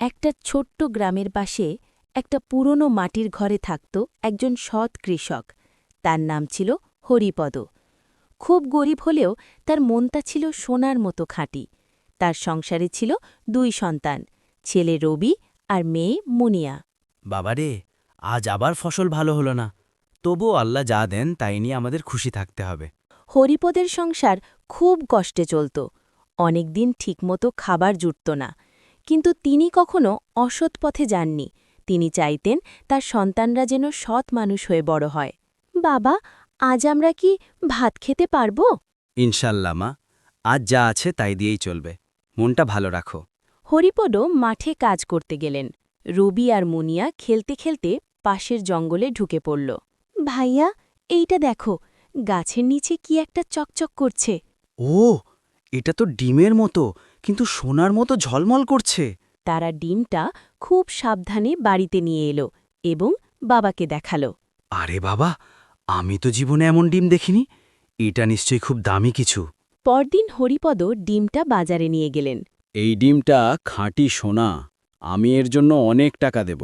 একটা ছোট্ট গ্রামের পাশে একটা পুরনো মাটির ঘরে থাকত একজন সৎ কৃষক। তার নাম ছিল হরিপদ। খুব গরিব হলেও তার মনটা ছিল সোনার মতো খাঁটি। তার সংসারে ছিল 2 সন্তান, ছেলে রবি আর মেয়ে মুনিয়া। বাবারে, আজ আবার ফসল ভালো হলো না। তবুও আল্লাহ যা দেন তাই নিয়ে আমাদের খুশি থাকতে হবে। হরিপদের সংসার খুব কষ্টে চলত। অনেকদিন ঠিকমতো খাবার জুটত না, কিন্তু তিনি কখনো অসৎ পথে যাননি। তিনি চাইতেন তার সন্তানরা যেন সৎ মানুষ হয়ে বড় হয়। বাবা, আজ আমরা কি ভাত খেতে পারব? ইনশাল্লাহ মা, আজ যা আছে তাই দিয়েই চলবে। মনটা ভালো রাখো। হরিপদও মাঠে কাজ করতে গেলেন। রবি আর মুনিয়া খেলতে খেলতে পাশের জঙ্গলে ঢুকে পড়ল। ভাইয়া, এইটা দেখো, গাছের নিচে কি একটা চকচক করছে। ও, এটা তো ডিমের মতো, কিন্তু সোনার মতো ঝলমল করছে। তারা ডিমটা খুব সাবধানে বাড়িতে নিয়ে এলো এবং বাবাকে দেখালো। আরে বাবা, আমি তো জীবনে এমন ডিম দেখিনি। এটা নিশ্চয়ই খুব দামি কিছু। পরদিন হরিপদ ডিমটা বাজারে নিয়ে গেলেন। এই ডিমটা খাঁটি সোনা। আমি এর জন্য অনেক টাকা দেব।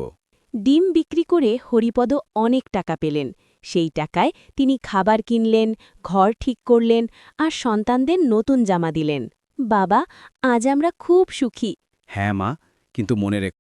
ডিম বিক্রি করে হরিপদ অনেক টাকা পেলেন। সেই টাকায় তিনি খাবার কিনলেন, ঘর ঠিক করলেন আর সন্তানদের নতুন জামা দিলেন। বাবা, আজ আমরা খুব সুখী। হ্যাঁ মা, কিন্তু মনে রেখ,